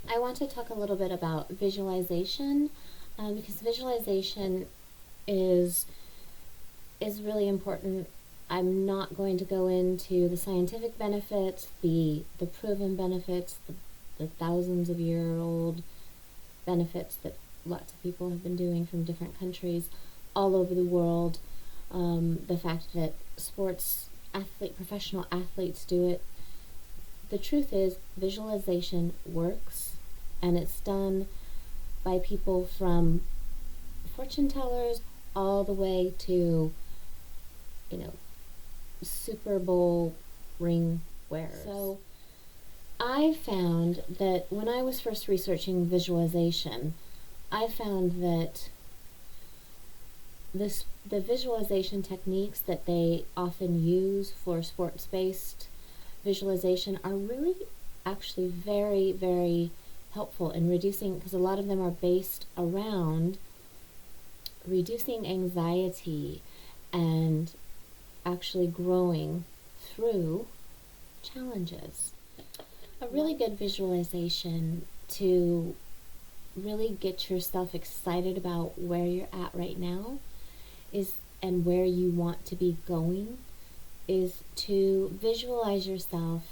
I want to talk a little bit about visualization, because visualization is is really important. I'm not going to go into the scientific benefits, the proven benefits, the thousands of year old benefits that lots of people have been doing from different countries all over the world. The fact that professional athletes do it. The truth is, visualization works, and it's done by people from fortune tellers all the way to, you know, Super Bowl ring wearers. So I found that when I was first researching visualization, I found that the visualization techniques that they often use for sports-based visualization are really actually very, very helpful in reducing, because a lot of them are based around reducing anxiety and actually growing through challenges. A really good visualization to really get yourself excited about where you're at right now is, and where you want to be going, is to visualize yourself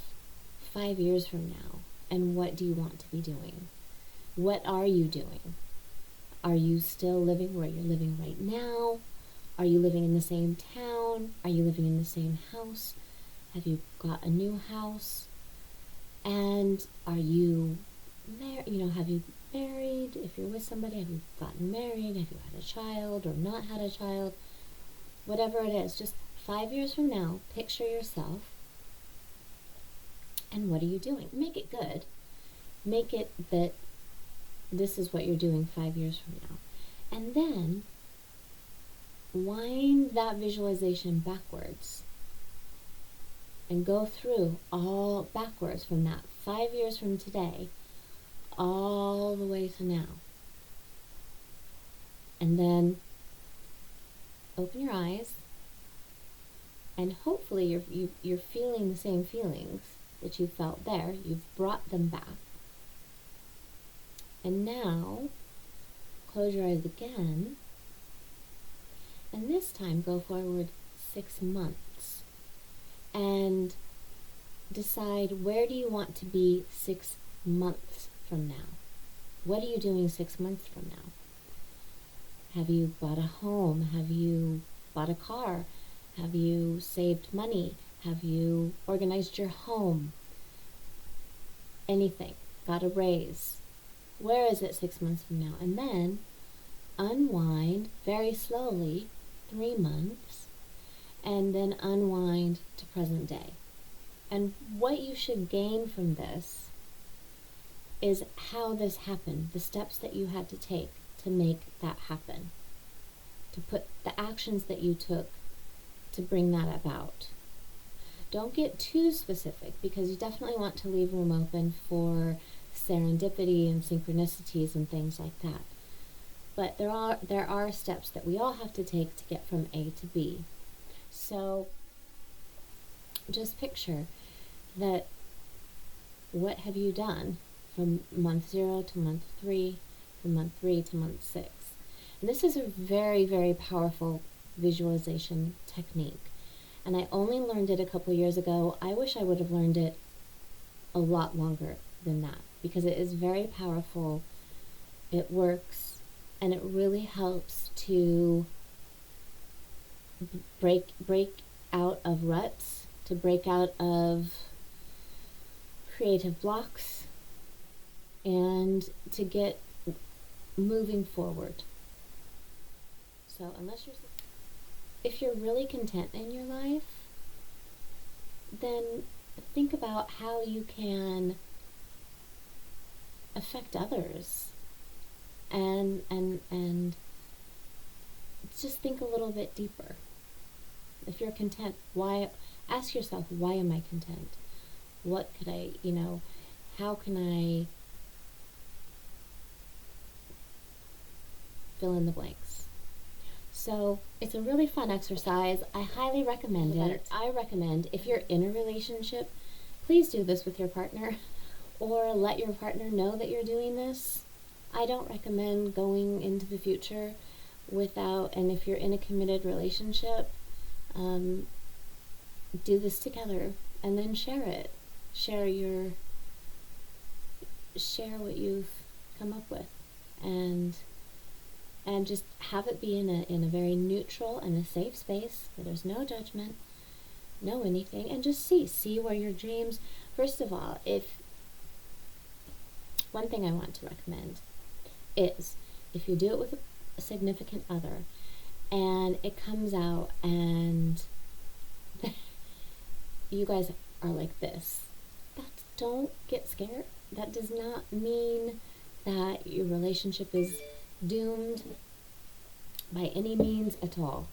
5 years from now. And what do you want to be doing? What are you doing? Are you still living where you're living right now? Are you living in the same town? Are you living in the same house? Have you got a new house? And are you have you married? If you're with somebody, have you gotten married? Have you had a child or not had a child? Whatever it is, just 5 years from now, picture yourself. And what are you doing? Make it good. Make it that this is what you're doing 5 years from now. And then wind that visualization backwards and go through all backwards from that 5 years from today all the way to now. And then open your eyes, and hopefully you're feeling the same feelings that you felt there. You've brought them back. And now close your eyes again, and this time go forward 6 months and decide, where do you want to be 6 months from now? What are you doing 6 months from now? Have you bought a home? Have you bought a car? Have you saved money? Have you organized your home? Anything. Got a raise? Where is it 6 months from now? And then unwind very slowly 3 months, and then unwind to present day. And what you should gain from this is how this happened, the steps that you had to take to make that happen, to put the actions that you took to bring that about. Don't get too specific, because you definitely want to leave room open for serendipity and synchronicities and things like that. But there are steps that we all have to take to get from A to B. So just picture that, what have you done from month 0 to month 3, from month 3 to month 6. And this is a very, very powerful visualization technique. And I only learned it a couple years ago. I wish I would have learned it a lot longer than that, because it is very powerful. It works, and it really helps to break out of ruts, to break out of creative blocks, and to get moving forward. So if you're really content in your life, then think about how you can affect others, and just think a little bit deeper. If you're content, ask yourself, why am I content? What could I, how can I fill in the blanks? So it's a really fun exercise. I highly recommend it. I recommend, if you're in a relationship, please do this with your partner, or let your partner know that you're doing this. I don't recommend going into the future without, and if you're in a committed relationship, do this together and then share it. Share what you've come up with, and just have it be in a very neutral and a safe space where there's no judgment, no anything, and just see where your dreams. First of all, if one thing I want to recommend is, if you do it with a significant other and it comes out and you guys are like this, don't get scared. That does not mean that your relationship is doomed by any means at all.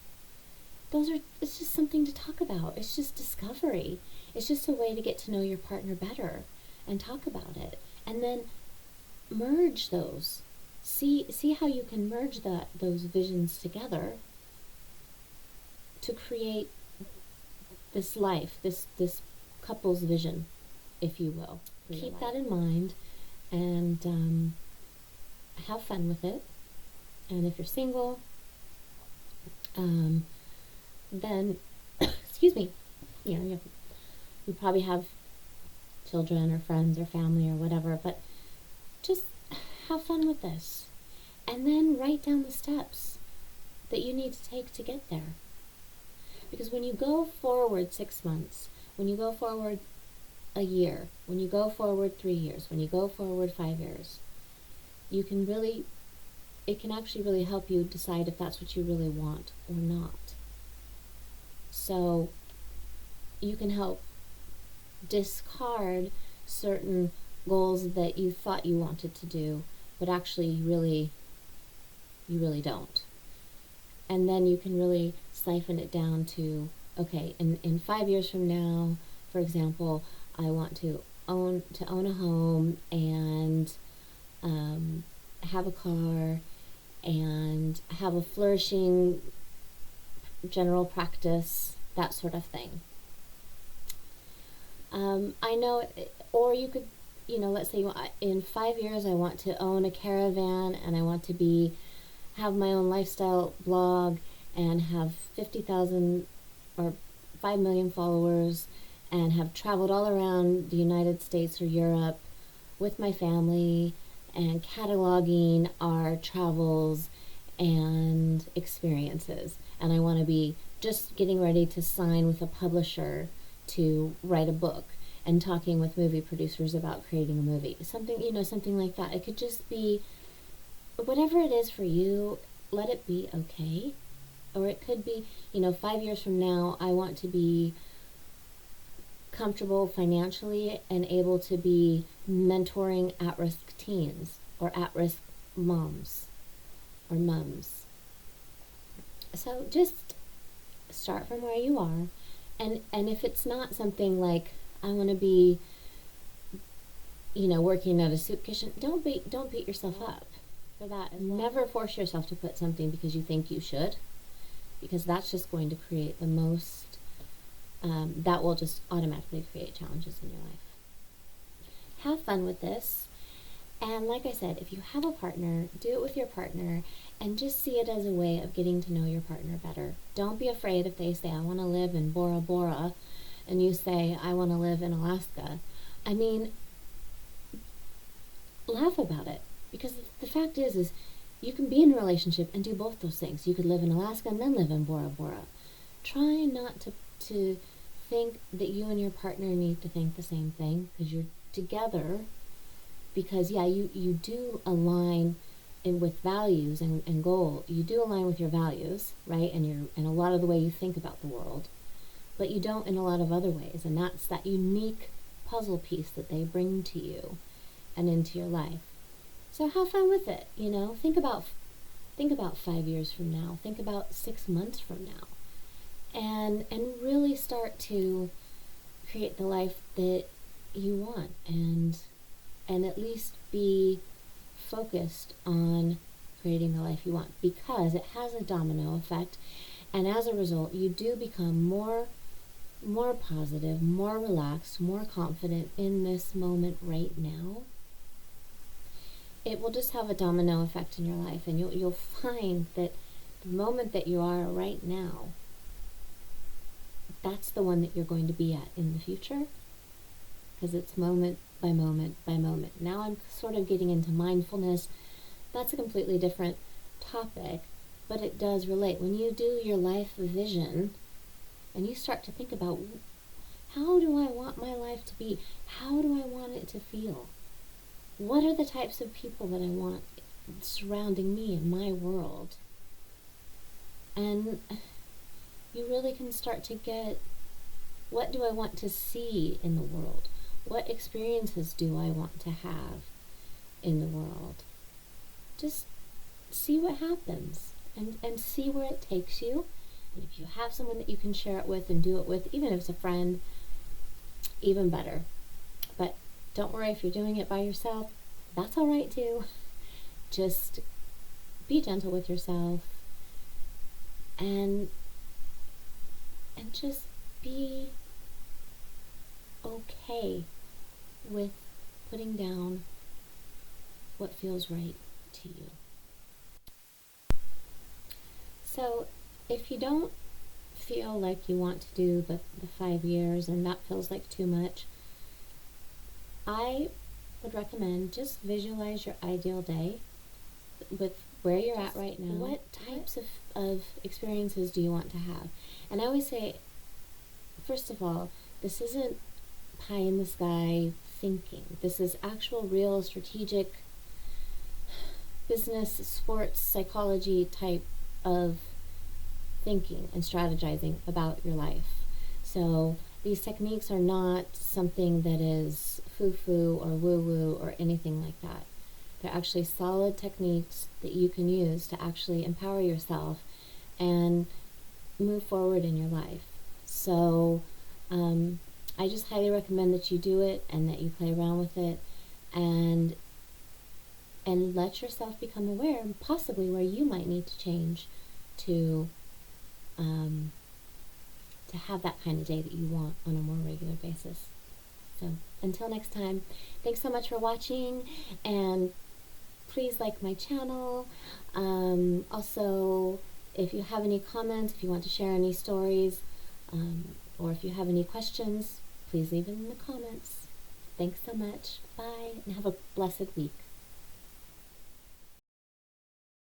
It's just something to talk about. It's just discovery. It's just a way to get to know your partner better and talk about it. And then merge those. See how you can merge those visions together to create this life, this couple's vision, if you will. Keep that in mind, and have fun with it. And if you're single, then excuse me, you probably have children or friends or family or whatever, but just have fun with this, and then write down the steps that you need to take to get there. Because when you go forward 6 months, when you go forward a year, when you go forward 3 years, when you go forward 5 years, it can actually really help you decide if that's what you really want or not. So you can help discard certain goals that you thought you wanted to do, but actually you really don't. And then you can really siphon it down to, okay, in 5 years from now, for example, I want to own a home and have a car and have a flourishing general practice, that sort of thing. I know, or you could, let's say in 5 years I want to own a caravan and I want to have my own lifestyle blog and have 50,000 or 5 million followers and have traveled all around the United States or Europe with my family and cataloging our travels and experiences. And I want to be just getting ready to sign with a publisher to write a book and talking with movie producers about creating a movie. Something like that. It could just be whatever it is for you, let it be okay. Or it could be, 5 years from now, I want to be comfortable financially and able to be mentoring at-risk teens or at-risk moms or mums. So just start from where you are, and if it's not something like I want to be, working at a soup kitchen, don't beat yourself up for that. Never force yourself to put something because you think you should, because that's just going to create the most. That will just automatically create challenges in your life. Have fun with this. And like I said, if you have a partner, do it with your partner and just see it as a way of getting to know your partner better. Don't be afraid if they say, I want to live in Bora Bora, and you say, I want to live in Alaska. Laugh about it. Because the fact is you can be in a relationship and do both those things. You could live in Alaska and then live in Bora Bora. Try not to think that you and your partner need to think the same thing, because you're together, because you do align with values and goal. You do align with your values, right? And a lot of the way you think about the world, but you don't in a lot of other ways, and that's that unique puzzle piece that they bring to you and into your life. So have fun with it. Think about 5 years from now. Think about 6 months from now. And really start to create the life that you want, and at least be focused on creating the life you want, because it has a domino effect, and as a result you do become more more positive, more relaxed, more confident in this moment right now, it will just have a domino effect in your life, and you'll find that the moment that you are right now, that's the one that you're going to be at in the future, because it's moment by moment by moment. Now I'm sort of getting into mindfulness. That's a completely different topic, but it does relate. When you do your life vision and you start to think about, how do I want my life to be? How do I want it to feel? What are the types of people that I want surrounding me in my world? And you really can start to get, what do I want to see in the world? What experiences do I want to have in the world? Just see what happens, and see where it takes you. And if you have someone that you can share it with and do it with, even if it's a friend, even better. But don't worry if you're doing it by yourself. That's all right too. Just be gentle with yourself, and just be okay with putting down what feels right to you. So if you don't feel like you want to do the 5 years and that feels like too much, I would recommend just visualize your ideal day with where you're at right now. What types of experiences do you want to have? And I always say, first of all, this isn't pie in the sky thinking. This is actual, real, strategic business, sports, psychology type of thinking and strategizing about your life. So these techniques are not something that is foo-foo or woo-woo or anything like that. They're actually solid techniques that you can use to actually empower yourself and move forward in your life. So I just highly recommend that you do it and that you play around with it, and let yourself become aware, possibly where you might need to change to have that kind of day that you want on a more regular basis. So until next time, thanks so much for watching, and please like my channel. Also, if you have any comments, if you want to share any stories, or if you have any questions, please leave it in the comments. Thanks so much. Bye, and have a blessed week.